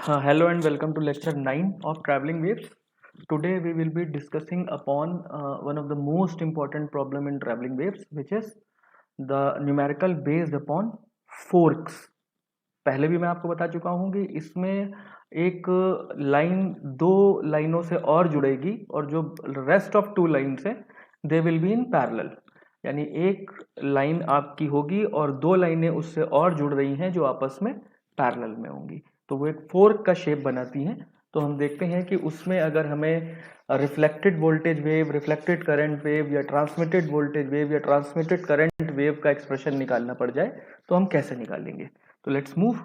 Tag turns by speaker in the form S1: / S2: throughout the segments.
S1: Hello and welcome to lecture 9 of traveling waves. Today we will be discussing upon one of the most important problem in traveling waves, which is the numerical based upon forks. पहले भी मैं आपको बता चुका हूँ कि इसमें एक लाइन दो लाइनों से और जुड़ेगी और जो रेस्ट ऑफ टू लाइन्स है they will be in parallel, यानी एक लाइन आपकी होगी और दो लाइनें उससे और जुड़ रही हैं जो आपस में पैरेलल में होंगी, तो वो एक फोर्क का शेप बनाती हैं। तो हम देखते हैं कि उसमें अगर हमें reflected voltage wave, reflected current wave या ट्रांसमिटेड वोल्टेज वेव या ट्रांसमिटेड करंट वेव का एक्सप्रेशन निकालना पड़ जाए तो हम कैसे निकालेंगे। So let's move.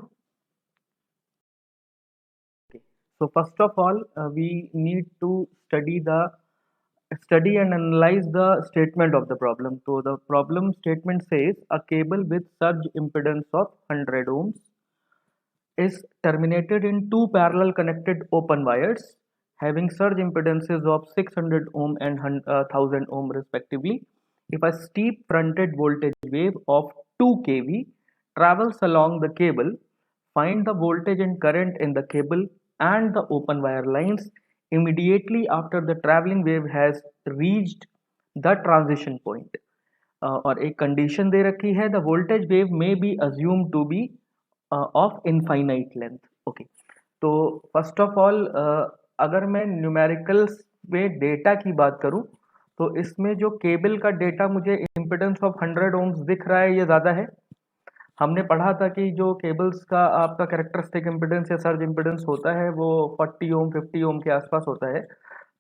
S1: Okay. So first of all, we need to study and analyze the statement of the problem. So the problem statement says a cable with surge impedance of 100 ohms is terminated in two parallel connected open wires having surge impedances of 600 ohm and 1000 ohm respectively. If a steep fronted voltage wave of 2 kV travels along the cable, find the voltage and current in the cable and the open wire lines immediately after the traveling wave has reached the transition point. और एक condition दे रखी है, the voltage wave may be assume to be of infinite length. Okay, तो first of all अगर मैं numericals में data की बात करूं तो इसमें जो केबल का डेटा मुझे इम्पिडेंस ऑफ 100 ओम्स दिख रहा है, ये ज़्यादा है। हमने पढ़ा था कि जो केबल्स का आपका कैरेक्टरिस्टिक इम्पिडेंस या सर्ज इम्पिडेंस होता है वो 40 ओम 50 ओम के आसपास होता है।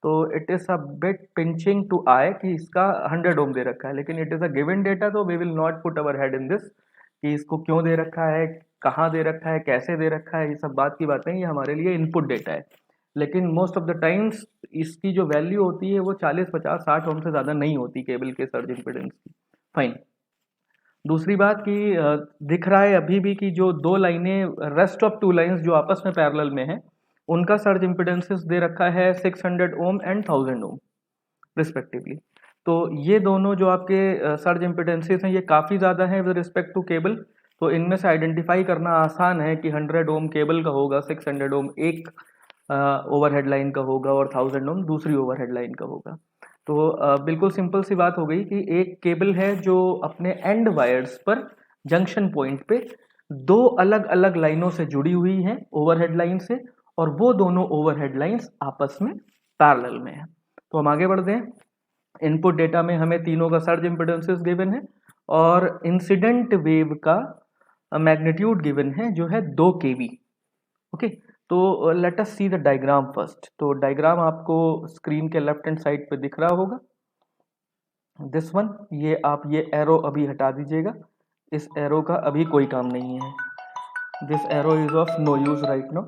S1: तो it is a bit pinching to eye कि इसका 100 ओम दे रखा है, लेकिन it is a given data, तो we will not put our head in this कि इसको क्यों दे रखा है, कहाँ दे रखा है, कैसे दे रखा है, ये सब बात की बातें, ये हमारे लिए इनपुट डेटा है। लेकिन मोस्ट ऑफ द टाइम्स इसकी जो वैल्यू होती है वो 40 50 60 ओम से ज़्यादा नहीं होती केबल के सर्ज इम्पिडेंस की। फाइन। दूसरी बात कि दिख रहा है अभी भी कि जो दो लाइनें रेस्ट ऑफ टू लाइंस जो आपस में पैरेलल में है उनका सर्ज इम्पिडेंसेस दे रखा है 600 ओम एंड 1000 ओम रिस्पेक्टिवली। तो ये दोनों जो आपके सर्ज इम्पिडेंसेस हैं ये काफ़ी ज़्यादा हैं विद रिस्पेक्ट टू केबल, तो इनमें से आइडेंटिफाई करना आसान है कि 100 ओम केबल का होगा, 600 ओम एक ओवरहेड लाइन का होगा और 1000 ओम दूसरी ओवरहेड लाइन का होगा। तो बिल्कुल सिंपल सी बात हो गई कि एक केबल है जो अपने एंड वायर्स पर जंक्शन पॉइंट पे दो अलग अलग लाइनों से जुड़ी हुई हैं ओवरहेड लाइन से, और वो दोनों ओवरहेड लाइंस आपस में पैरेलल में है। तो हम आगे बढ़ते हैं। इनपुट डेटा में हमें तीनों का सर्ज इम्पिडेंसेस गिवन है और इंसिडेंट वेव का मैग्नीट्यूड गिवन है जो है 2 kV। ओके, तो let us see the diagram first. तो डायग्राम आपको स्क्रीन के लेफ्ट हैंड साइड पे दिख रहा होगा, दिस वन। ये आप ये एरो अभी हटा दीजिएगा, इस एरो का अभी कोई काम नहीं है, this arrow is of no use right now.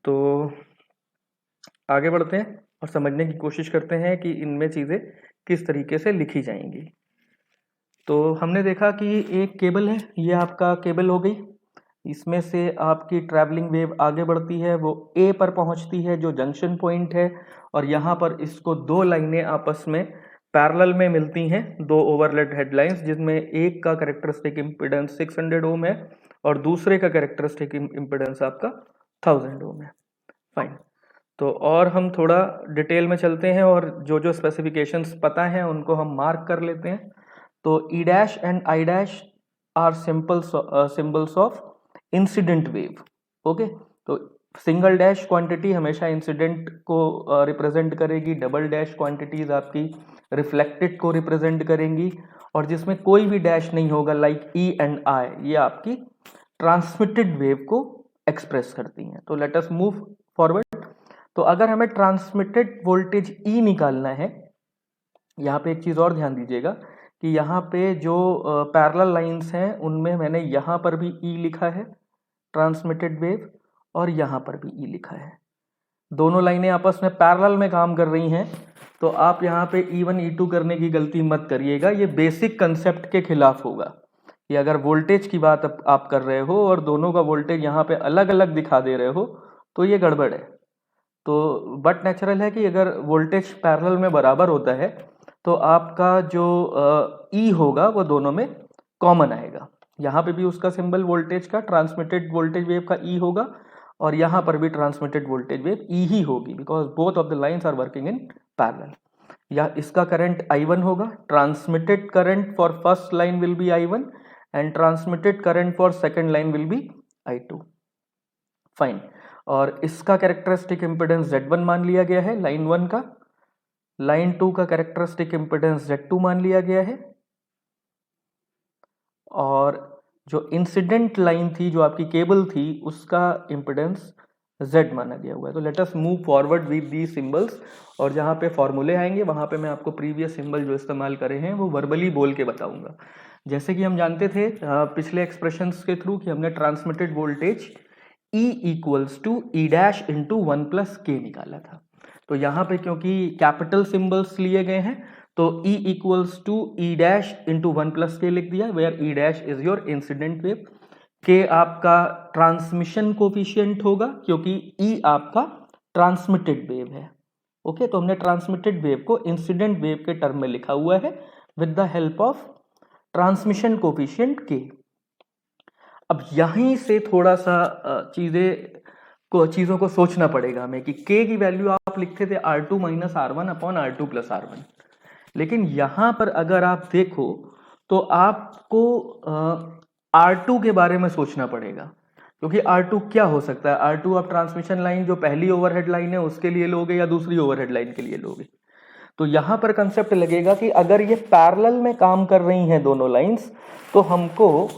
S1: तो आगे बढ़ते हैं और समझने की कोशिश करते हैं कि इनमें चीज़ें किस तरीके से लिखी जाएंगी। तो हमने देखा कि एक केबल है, ये आपका केबल हो गई, इसमें से आपकी ट्रैवलिंग वेव आगे बढ़ती है, वो ए पर पहुंचती है जो जंक्शन पॉइंट है, और यहाँ पर इसको दो लाइनें आपस में पैरेलल में मिलती हैं, दो ओवरलेड हेडलाइंस, जिसमें एक का कैरेक्टरिस्टिक इम्पिडेंस 600 ओम है और दूसरे का कैरेक्टरिस्टिक इम्पिडेंस आपका 1000 ओम है। फाइन। तो और हम थोड़ा डिटेल में चलते हैं और जो जो स्पेसिफिकेशंस पता हैं उनको हम मार्क कर लेते हैं। तो E dash and I dash are symbols of incident wave. Okay, तो सिंगल डैश क्वांटिटी हमेशा इंसिडेंट को रिप्रेजेंट करेगी, डबल डैश क्वांटिटीज आपकी रिफ्लेक्टेड को रिप्रेजेंट करेंगी, और जिसमें कोई भी डैश नहीं होगा लाइक ई एंड आई, ये आपकी ट्रांसमिटेड वेव को एक्सप्रेस करती हैं। तो लेट अस मूव फॉरवर्ड। तो अगर हमें ट्रांसमिटेड वोल्टेज ई निकालना है, यहाँ पे एक चीज़ और ध्यान दीजिएगा कि यहाँ पे जो पैरेलल लाइंस हैं उनमें मैंने यहाँ पर भी ई लिखा है ट्रांसमिटेड वेव, और यहाँ पर भी ई लिखा है। दोनों लाइनें आपस में पैरेलल में काम कर रही हैं, तो आप यहाँ पे E1 E2 करने की गलती मत करिएगा, ये बेसिक कंसेप्ट के खिलाफ होगा कि अगर वोल्टेज की बात आप कर रहे हो और दोनों का वोल्टेज यहाँ पे अलग अलग दिखा दे रहे हो तो ये गड़बड़ है। तो बट नेचुरल है कि अगर वोल्टेज पैरेलल में बराबर होता है तो आपका जो ई होगा वो दोनों में कॉमन आएगा। यहाँ पे भी उसका सिंबल वोल्टेज का, ट्रांसमिटेड वोल्टेज वेव का ई होगा, और यहाँ पर भी ट्रांसमिटेड वोल्टेज वेव ई ही होगी, because both of the lines are working in parallel. या इसका करंट I1 होगा, transmitted current for first line will be I1 and transmitted current for second line will be I2। Fine. और इसका characteristic impedance Z1 मान लिया गया है line 1 का, लाइन 2 का कैरेक्टरिस्टिक इम्पिडेंस Z2 मान लिया गया है, और जो इंसिडेंट लाइन थी, जो आपकी केबल थी, उसका इम्पिडेंस Z माना गया हुआ है। तो let us move forward with the symbols, और जहाँ पे फॉर्मूले आएंगे वहाँ पे मैं आपको प्रीवियस सिंबल जो इस्तेमाल करे हैं वो वर्बली बोल के बताऊंगा। जैसे कि हम जानते थे पिछले एक्सप्रेशंस के थ्रू कि हमने transmitted voltage E equals to E dash into 1 plus K निकाला था। तो यहाँ पे क्योंकि कैपिटल सिंबल्स लिए गए हैं तो E equals to E dash into 1 plus K लिख दिया, where E dash is your incident wave, के आपका ट्रांसमिशन कोफिशिएंट होगा क्योंकि E आपका ट्रांसमिटेड वेव है। ओके, तो हमने ट्रांसमिटेड वेव को इंसिडेंट वेव के टर्म में लिखा हुआ है with the help of transmission coefficient के। अब यहीं से थोड़ा सा चीजों को सोचना पड़ेगा हमें कि k की वैल्यू आप लिखते थे R2 minus R1 upon R2 plus R1, लेकिन यहां पर अगर आप देखो तो आपको R2 के बारे में सोचना पड़ेगा, क्योंकि R2 क्या हो सकता है। R2 आप ट्रांसमिशन लाइन जो पहली ओवरहेड लाइन है उसके लिए लोगे या दूसरी ओवरहेड लाइन के लिए लोगे। तो यहां पर कंसेप्ट लगेगा कि अगर ये पैरेलल में काम कर रही हैं दोनों लाइंस, तो हमको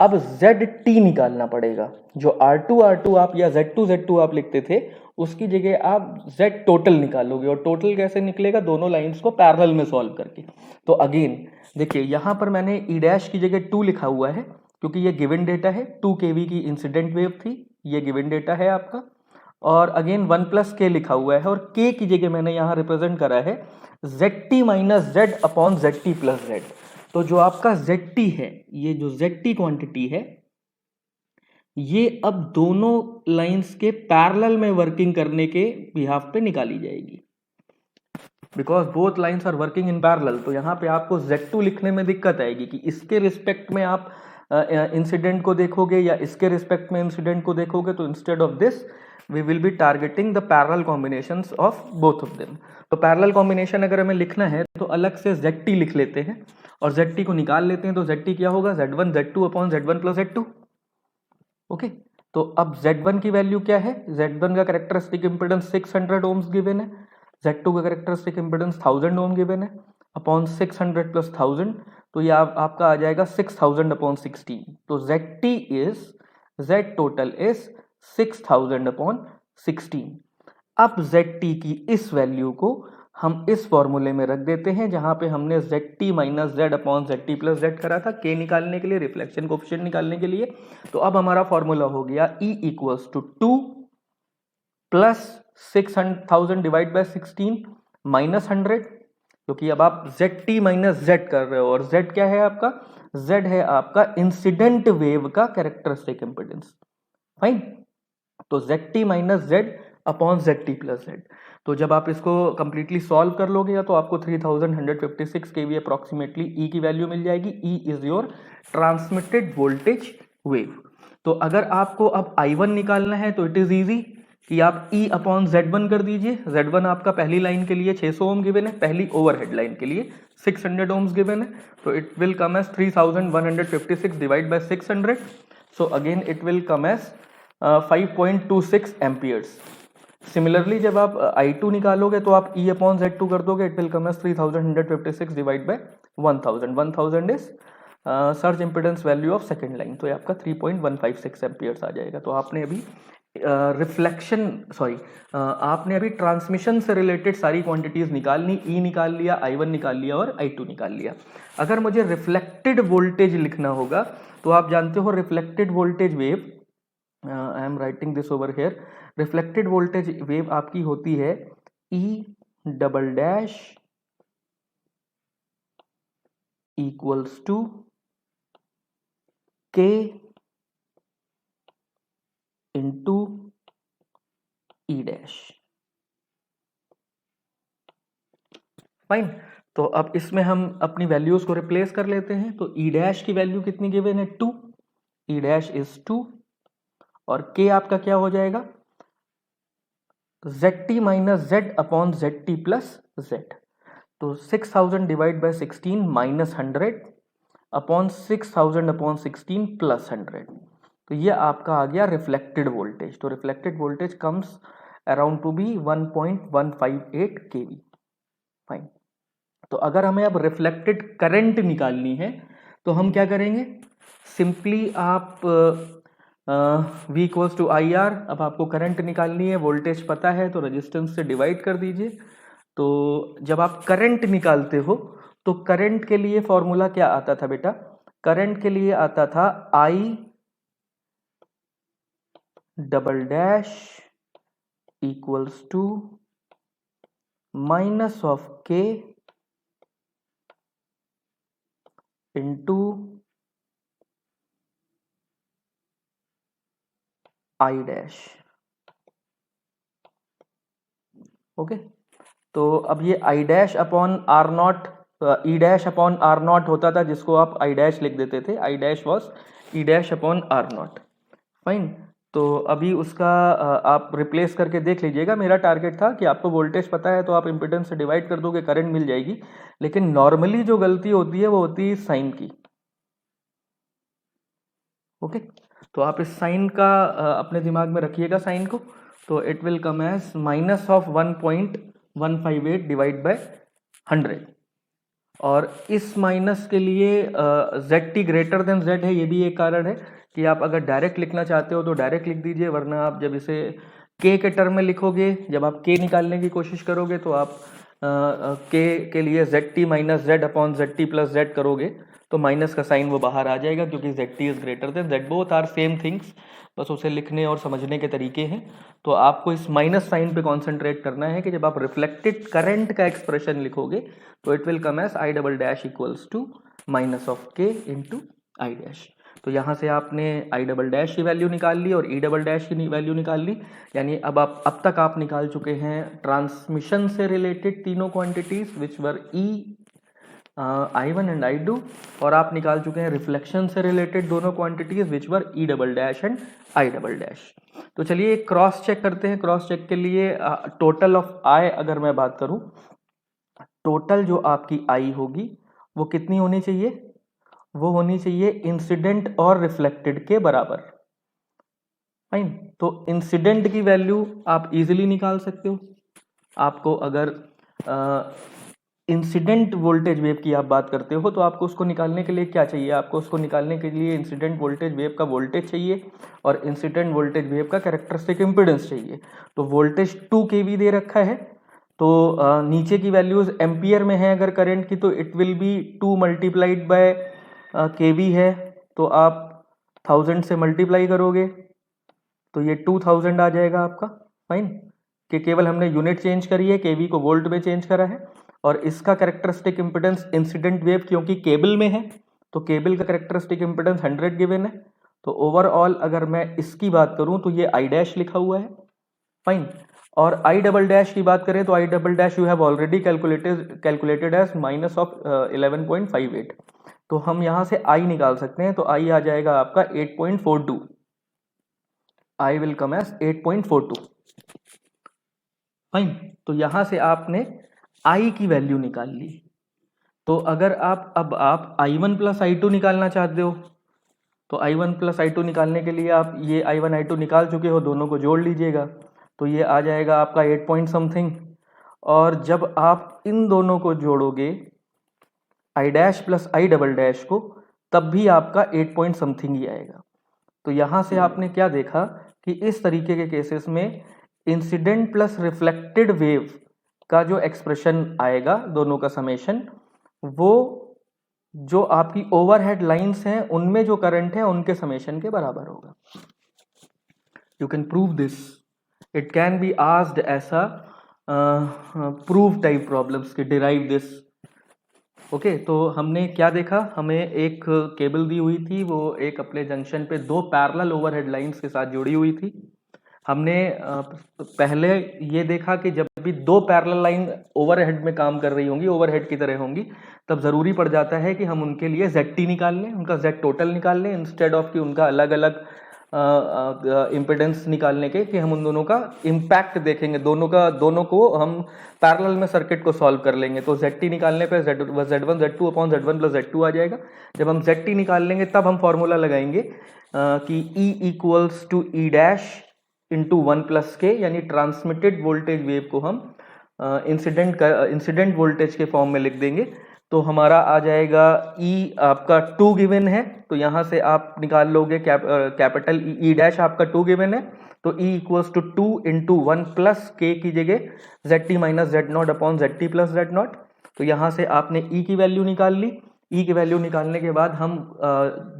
S1: अब ZT निकालना पड़ेगा। जो R2 आप या Z2 आप लिखते थे उसकी जगह आप Z टोटल निकालोगे, और टोटल कैसे निकलेगा, दोनों लाइंस को पैरेलल में सॉल्व करके। तो अगेन देखिए यहां पर मैंने ई डैश की जगह 2 लिखा हुआ है क्योंकि ये गिवन डेटा है, 2 kV की इंसिडेंट वेव थी, ये गिवन डेटा है आपका, और अगेन 1 प्लस के लिखा हुआ है, और k की जगह मैंने यहां रिप्रेजेंट करा है ZT minus Z upon ZT plus Z। तो जो आपका ZT है, ये जो ZT क्वांटिटी है, ये अब दोनों लाइंस के पैरेलल में वर्किंग करने के बिहाफ पे निकाली जाएगी, because both lines are working in parallel. तो यहाँ पे आपको Z2 लिखने में दिक्कत आएगी कि इसके रिस्पेक्ट में आप इंसिडेंट को देखोगे या इसके रिस्पेक्ट में इंसिडेंट को देखोगे। तो instead of this we will be targeting the parallel combinations of both of them. तो पैरेलल कॉम्बिनेशन अगर हमें लिखना है तो अलग से ZT लिख लेते हैं और ZT को निकाल लेते हैं। तो ZT क्या होगा, Z1 Z2 upon Z1 plus Z2। Okay, तो अब Z1 की वैल्यू क्या है, Z1 का कैरेक्टरिस्टिक इंपेडेंस 600 ओम्स गिवन है, Z2 का कैरेक्टरिस्टिक इंपेडेंस 1000 ओम गिवन है, अपॉन 600 प्लस 1000, तो ये आपका आ जाएगा 6000 अपॉन 16। तो Z टोटल इज 6000 अपॉन 16। अब ZT की इस वैल्यू को हम इस फॉर्मूले में रख देते हैं जहां पे हमने ZT minus Z upon ZT plus Z करा था K निकालने के लिए, रिफ्लेक्शन कोफिशिएंट निकालने के लिए। तो अब हमारा फॉर्मूला हो गया E equals to 2 plus 6000 divide by 16 minus 100, क्योंकि अब आप ZT माइनस Z कर रहे हो, और Z क्या है आपका, Z है आपका इंसिडेंट वेव का कैरेक्टरिस्टिक इंपेडेंस। फाइन, तो ZT minus Z upon ZT plus Z। तो जब आप इसको कंप्लीटली सॉल्व कर लोगे या तो आपको 3156 kV अप्रोक्सीमेटली E की वैल्यू मिल जाएगी। E is your transmitted voltage wave. तो अगर आपको अब I1 निकालना है तो इट इज इजी कि आप E अपॉन Z1 कर दीजिए। Z1 आपका पहली लाइन के लिए 600 ओम गिवन है, पहली ओवरहेड लाइन के लिए 600 ओम्स गिवन है, तो it will come as 3156 divide by 600। So again it will come as 5.26 amperes. Similarly जब आप I2 निकालोगे तो आप E अपॉन Z2 कर दोगे, it will come as 3156 divide by 1000। 1000 is surge impedance value of second line, तो ये आपका 3.156 एम्पियर्स आ जाएगा। तो आपने अभी आपने अभी ट्रांसमिशन से रिलेटेड सारी क्वांटिटीज निकालनी, E निकाल लिया, I1 निकाल लिया और I2 निकाल लिया। अगर मुझे रिफ्लेक्टेड वोल्टेज लिखना होगा तो आप जानते हो reflected voltage wave, I am writing this over here, reflected voltage wave आपकी होती है E double dash equals to K into E dash. Fine, तो अब इसमें हम अपनी वैल्यूज को रिप्लेस कर लेते हैं। तो E डैश की वैल्यू कितनी गिवन है, 2, ई डैश इज 2 और के आपका क्या हो जाएगा ZT minus Z upon ZT plus Z. तो 6000 divide by 16 minus 100 upon 6000 upon 16 plus 100। तो ये आपका आ गया रिफ्लेक्टेड वोल्टेज। तो reflected voltage comes around to be 1.158 kV। Fine. तो अगर हमें अब रिफ्लेक्टेड करंट निकालनी है तो हम क्या करेंगे, सिंपली आप V equals to I R. अब आपको करंट निकालनी है, वोल्टेज पता है तो रेजिस्टेंस से डिवाइड कर दीजिए। तो जब आप करंट निकालते हो तो करंट के लिए फॉर्मूला क्या आता था बेटा, करंट के लिए आता था I double dash equals to minus of K into I dash. Okay, तो अब ये I dash upon R naught, E dash upon R naught होता था जिसको आप आई डैश लिख देते थे। I dash was E dash upon R naught. Fine. तो अभी उसका आप रिप्लेस करके देख लीजिएगा। मेरा टारगेट था कि आपको वोल्टेज पता है तो आप इम्पिडेंस से डिवाइड कर दोगे, करंट मिल जाएगी। लेकिन नॉर्मली जो गलती होती है वो होती है साइन की। ओके, तो आप इस साइन का अपने दिमाग में रखिएगा साइन को। तो it will come as minus of 1.158 divide by 100। और इस माइनस के लिए ZT ग्रेटर देन Z है, ये भी एक कारण है कि आप अगर डायरेक्ट लिखना चाहते हो तो डायरेक्ट लिख दीजिए, वरना आप जब इसे K के टर्म में लिखोगे, जब आप K निकालने की कोशिश करोगे तो आप K के लिए ZT minus Z upon ZT plus Z करोगे तो माइनस का साइन वो बाहर आ जाएगा, क्योंकि ZT is greater than Z। Both are same things, बस उसे लिखने और समझने के तरीके हैं। तो आपको इस माइनस साइन पे कॉन्सेंट्रेट करना है कि जब आप रिफ्लेक्टेड करंट का एक्सप्रेशन लिखोगे तो it will come as I double dash equals to minus of K into I dash. तो यहाँ से आपने आई डबल डैश की वैल्यू निकाल ली और ई डबल डैश की वैल्यू निकाल ली। यानी अब तक आप निकाल चुके हैं ट्रांसमिशन से रिलेटेड तीनों quantities which were E I1 and I2, और आप निकाल चुके हैं रिफ्लेक्शन से रिलेटेड दोनों quantities which were E double dash and I double dash. तो चलिए क्रॉस चेक करते हैं। क्रॉस चेक के लिए टोटल ऑफ I अगर मैं बात करूं, टोटल जो आपकी I होगी वो कितनी होनी चाहिए, वो होनी चाहिए इंसिडेंट और रिफ्लेक्टेड के बराबर। फाइन। तो इंसिडेंट की वैल्यू आप इजीली निकाल सकते हो। आपको अगर इंसिडेंट वोल्टेज वेव की आप बात करते हो तो आपको उसको निकालने के लिए क्या चाहिए, आपको उसको निकालने के लिए इंसिडेंट वोल्टेज वेव का वोल्टेज चाहिए और इंसिडेंट वोल्टेज वेव का कैरेक्टरिस्टिक इम्पीडेंस चाहिए। तो वोल्टेज 2 kV दे रखा है, तो नीचे की वैल्यूज एम्पियर में है अगर करंट की, तो it will be 2 multiplied by kV है, तो आप 1000 से मल्टीप्लाई करोगे तो ये 2000 आ जाएगा आपका। फाइन, कि केवल हमने यूनिट चेंज करी है, केवी को वोल्ट में चेंज करा है। और इसका कैरेक्टरिस्टिक इम्पीडेंस इंसिडेंट वेव क्योंकि केबल में है तो केबल का कैरेक्टरिस्टिक इम्पीडेंस 100 गिवन है। तो ओवरऑल अगर मैं इसकी बात करूं तो ये आई डैश लिखा हुआ है। फाइन। और आई डबल डैश की बात करें तो I double dash you have already calculated as minus of 11.58। तो हम यहां से आई निकाल सकते हैं। तो आई आ जाएगा आपका 8.42। I will come as 8.42। Fine. तो यहां से आपने आई की वैल्यू निकाल ली। तो अगर अब आप I1 प्लस I2 निकालना चाहते हो तो I1 प्लस I2 निकालने के लिए आप ये I1 I2 निकाल चुके हो, दोनों को जोड़ लीजिएगा तो ये आ जाएगा आपका 8 पॉइंट समथिंग। और जब आप इन दोनों को जोड़ोगे I dash plus I double dash को, तब भी आपका 8 पॉइंट समथिंग ही आएगा। तो यहां से आपने क्या देखा कि इस तरीके के केसेस में इंसिडेंट प्लस रिफ्लेक्टेड वेव का जो एक्सप्रेशन आएगा, दोनों का समेशन, वो जो आपकी ओवरहेड लाइंस हैं उनमें जो करंट है उनके समेशन के बराबर होगा। You can prove this, it can be asked ऐसा प्रूफ टाइप प्रॉब्लम्स के डिराइव दिस। ओके, तो हमने क्या देखा, हमें एक केबल दी हुई थी, वो एक अपने जंक्शन पे दो पैरेलल ओवरहेड लाइंस के साथ जुड़ी हुई थी। हमने पहले ये देखा कि जब भी दो पैरेलल लाइन ओवरहेड में काम कर रही होंगी, ओवरहेड की तरह होंगी, तब ज़रूरी पड़ जाता है कि हम उनके लिए ZT निकाल लें, उनका Z टोटल निकाल लें, इंस्टेड ऑफ कि उनका अलग अलग इम्पिडेंस निकालने के, कि हम उन दोनों का इम्पैक्ट देखेंगे, दोनों को हम पैरेलल में सर्किट को सॉल्व कर लेंगे। तो ZT निकालने पे Z1 Z2 upon Z1 plus Z2 आ जाएगा। जब हम ZT निकाल लेंगे तब हम फॉर्मूला लगाएंगे कि E equals to E dash into 1 plus K, यानी ट्रांसमिटेड वोल्टेज वेव को हम इंसिडेंट वोल्टेज के फॉर्म में लिख देंगे। तो हमारा आ जाएगा E आपका 2 गिवन है, तो यहां से आप निकाल लोगे कैपिटल E डैश आपका 2 गिवन है, तो E equals to 2 into 1 plus K की जगह ZT minus Z0 upon ZT plus Z0। तो यहां से आपने E की वैल्यू निकाल ली। E की वैल्यू निकालने के बाद हम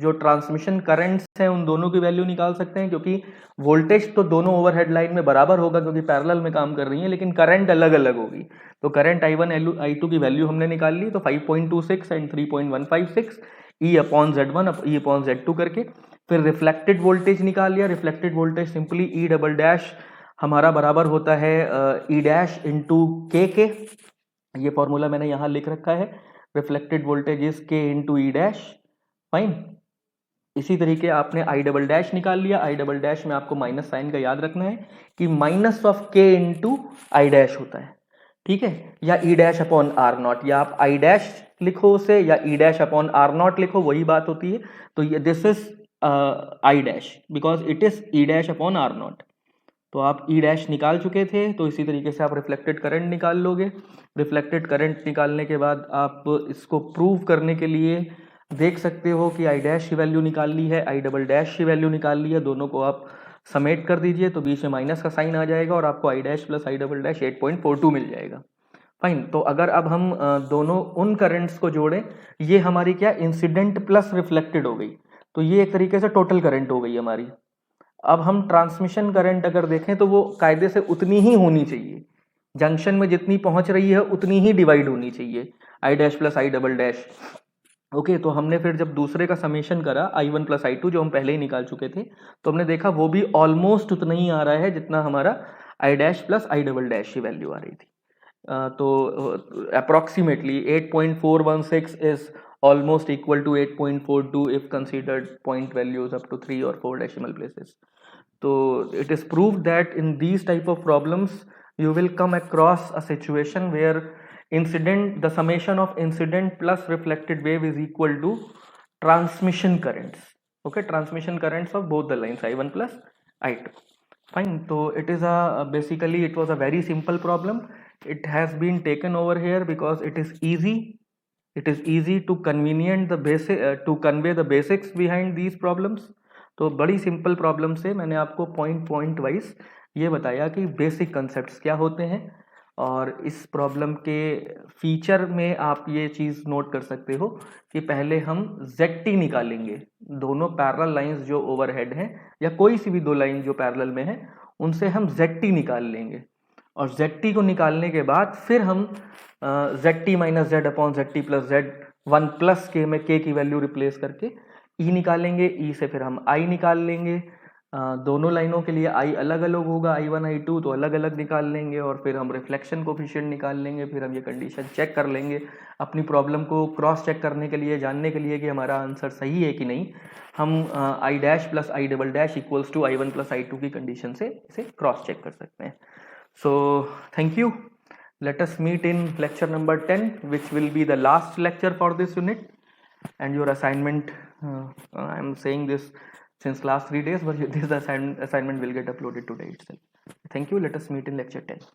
S1: जो ट्रांसमिशन करंट्स हैं उन दोनों की वैल्यू निकाल सकते हैं, क्योंकि वोल्टेज तो दोनों ओवरहेड लाइन में बराबर होगा क्योंकि पैरेलल में काम कर रही है, लेकिन करंट अलग अलग होगी। तो करंट I1 I2 की वैल्यू हमने निकाल ली, तो 5.26 and 3.156 E upon Z1 E upon Z2 करके। फिर रिफ्लेक्टेड वोल्टेज निकाल लिया। Reflected voltage simply E double dash हमारा बराबर होता है E डैश इंटू के। ये फॉर्मूला मैंने यहाँ लिख रखा है, reflected voltage is K into E dash. Fine. इसी तरीके आपने I डबल डैश निकाल लिया। I डबल डैश में आपको माइनस साइन का याद रखना है कि minus of K into I dash होता है, ठीक है, या E dash upon R not, या आप I डैश लिखो उसे या E dash upon R not लिखो, वही बात होती है। तो ये this is I dash because it is E dash upon R not. तो आप E डैश निकाल चुके थे, तो इसी तरीके से आप रिफ्लेक्टेड करंट निकाल लोगे। रिफ्लेक्टेड करंट निकालने के बाद आप इसको प्रूव करने के लिए देख सकते हो कि I डैश की वैल्यू निकाल ली है, I डबल डैश की वैल्यू निकाल ली है, दोनों को आप समेट कर दीजिए तो बीच में माइनस का साइन आ जाएगा और आपको I dash plus I double dash 8.42 मिल जाएगा। फाइन। तो अगर अब हम दोनों उन करंट्स को जोड़ें, ये हमारी क्या इंसिडेंट प्लस रिफ्लेक्टेड हो गई, तो ये एक तरीके से टोटल करंट हो गई हमारी। अब हम ट्रांसमिशन करंट अगर देखें तो वो कायदे से उतनी ही होनी चाहिए, जंक्शन में जितनी पहुंच रही है उतनी ही डिवाइड होनी चाहिए, I dash plus I double dash. Okay, तो हमने फिर जब दूसरे का समेशन करा I1 प्लस I2 जो हम पहले ही निकाल चुके थे, तो हमने देखा वो भी ऑलमोस्ट उतना ही आ रहा है जितना हमारा I dash plus I double dash की वैल्यू आ रही थी। तो approximately 8.416 is almost equal to 8.42 if considered point values up to 3 or 4 decimal places. So it is proved that in these type of problems you will come across a situation where the summation of incident plus reflected wave is equal to transmission currents. Okay, transmission currents of both the lines I1 plus I2. Fine. So it is basically it was a very simple problem. It has been taken over here because it is easy. It is easy to convenient the basic to convey the basics behind these problems. तो बड़ी simple problem से मैंने आपको point wise ये बताया कि basic concepts क्या होते हैं, और इस प्रॉब्लम के फीचर में आप ये चीज़ नोट कर सकते हो कि पहले हम ZT निकालेंगे, दोनों पैरेलल लाइंस जो ओवरहेड हैं या कोई सी भी दो लाइन जो पैरेलल में है उनसे हम ZT निकाल लेंगे, और ZT को निकालने के बाद फिर हम ZT minus Z upon ZT plus Z1 plus के में K की वैल्यू रिप्लेस करके E निकालेंगे, E से फिर हम I निकाल लेंगे। दोनों लाइनों के लिए I अलग अलग होगा, I1 I2 तो अलग अलग निकाल लेंगे, और फिर हम रिफ्लेक्शन कोफिशिएंट निकाल लेंगे। फिर हम ये कंडीशन चेक कर लेंगे, अपनी प्रॉब्लम को क्रॉस चेक करने के लिए, जानने के लिए कि हमारा आंसर सही है कि नहीं। हम I dash plus I double dash equals to I1 plus I2 की कंडीशन से इसे क्रॉस चेक कर सकते हैं। So thank you. Let us meet in lecture number 10, which will be the last lecture for this unit. And your assignment, I am saying this since last 3 days, but this assignment will get uploaded today itself. Thank you. Let us meet in lecture 10.